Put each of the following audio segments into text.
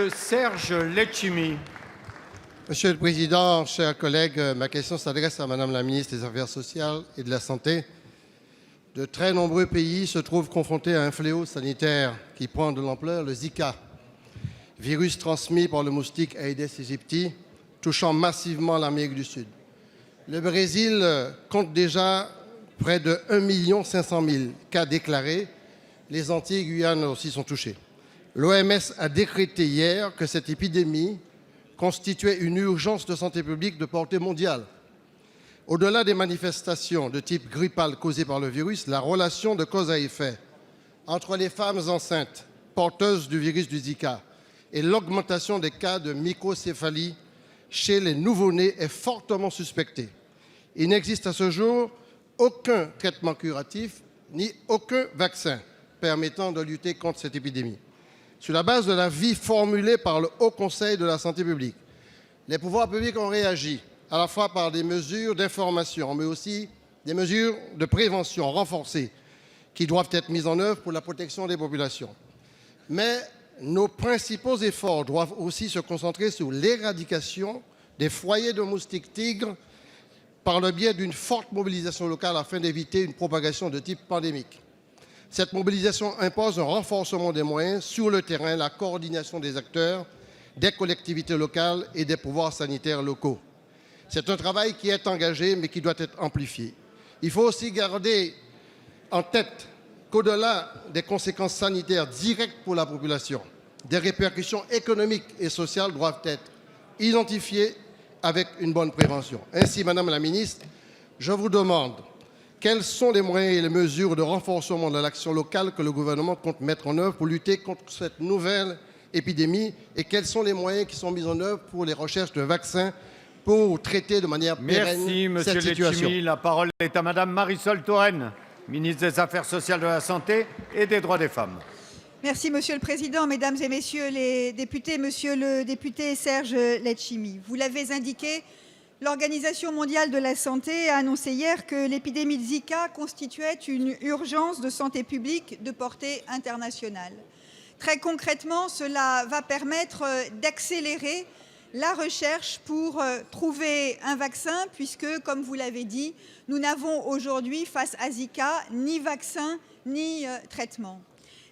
Monsieur Serge Letchimy. Monsieur le Président, chers collègues, ma question s'adresse à Madame la ministre des Affaires sociales et de la Santé. De très nombreux pays se trouvent confrontés à un fléau sanitaire qui prend de l'ampleur, le Zika, virus transmis par le moustique Aedes aegypti, touchant massivement l'Amérique du Sud. Le Brésil compte déjà près de 1 500 000 cas déclarés. Les Antilles et Guyane aussi sont touchées. L'OMS a décrété hier que cette épidémie constituait une urgence de santé publique de portée mondiale. Au-delà des manifestations de type grippal causées par le virus, la relation de cause à effet entre les femmes enceintes porteuses du virus du Zika et l'augmentation des cas de microcéphalie chez les nouveau-nés est fortement suspectée. Il n'existe à ce jour aucun traitement curatif ni aucun vaccin permettant de lutter contre cette épidémie. Sur la base de l'avis formulé par le Haut Conseil de la santé publique, les pouvoirs publics ont réagi à la fois par des mesures d'information, mais aussi des mesures de prévention renforcées qui doivent être mises en œuvre pour la protection des populations. Mais nos principaux efforts doivent aussi se concentrer sur l'éradication des foyers de moustiques tigres par le biais d'une forte mobilisation locale afin d'éviter une propagation de type pandémique. Cette mobilisation impose un renforcement des moyens sur le terrain, la coordination des acteurs, des collectivités locales et des pouvoirs sanitaires locaux. C'est un travail qui est engagé, mais qui doit être amplifié. Il faut aussi garder en tête qu'au-delà des conséquences sanitaires directes pour la population, des répercussions économiques et sociales doivent être identifiées avec une bonne prévention. Ainsi, Madame la Ministre, je vous demande quels sont les moyens et les mesures de renforcement de l'action locale que le gouvernement compte mettre en œuvre pour lutter contre cette nouvelle épidémie et quels sont les moyens qui sont mis en œuvre pour les recherches de vaccins pour traiter de manière pérenne cette situation. Merci, Monsieur. La parole est à Madame Marisol Touraine, ministre des Affaires sociales, de la Santé et des Droits des femmes. Merci, Monsieur le Président, Mesdames et Messieurs les députés, Monsieur le député Serge Letchimy. Vous l'avez indiqué, l'Organisation mondiale de la santé a annoncé hier que l'épidémie de Zika constituait une urgence de santé publique de portée internationale. Très concrètement, cela va permettre d'accélérer la recherche pour trouver un vaccin, puisque, comme vous l'avez dit, nous n'avons aujourd'hui, face à Zika, ni vaccin ni traitement.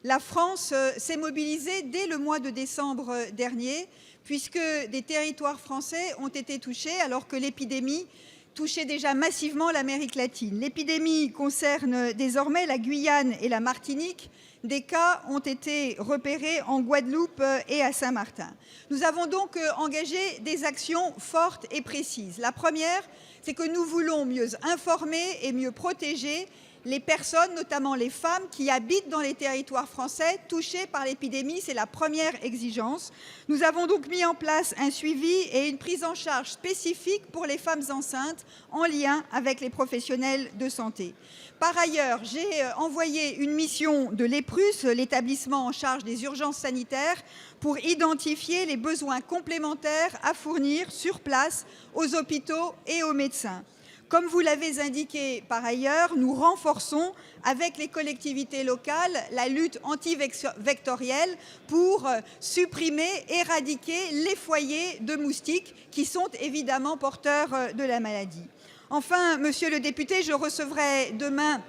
La France s'est mobilisée dès le mois de décembre dernier, puisque des territoires français ont été touchés alors que l'épidémie touchait déjà massivement l'Amérique latine. L'épidémie concerne désormais la Guyane et la Martinique. Des cas ont été repérés en Guadeloupe et à Saint-Martin. Nous avons donc engagé des actions fortes et précises. La première, c'est que nous voulons mieux informer et mieux protéger les personnes, notamment les femmes, qui habitent dans les territoires français touchés par l'épidémie. C'est la première exigence. Nous avons donc mis en place un suivi et une prise en charge spécifique pour les femmes enceintes en lien avec les professionnels de santé. Par ailleurs, j'ai envoyé une mission de l'EPRUS, l'établissement en charge des urgences sanitaires, pour identifier les besoins complémentaires à fournir sur place aux hôpitaux et aux médecins. Comme vous l'avez indiqué par ailleurs, nous renforçons avec les collectivités locales la lutte antivectorielle pour supprimer, éradiquer les foyers de moustiques qui sont évidemment porteurs de la maladie. Enfin, Monsieur le député, je recevrai demain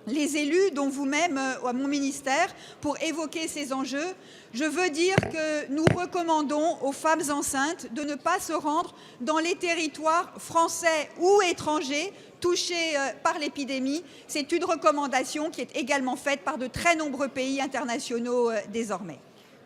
les élus, dont vous-même, à mon ministère, pour évoquer ces enjeux. Je veux dire que nous recommandons aux femmes enceintes de ne pas se rendre dans les territoires français ou étrangers touchés par l'épidémie. C'est une recommandation qui est également faite par de très nombreux pays internationaux désormais.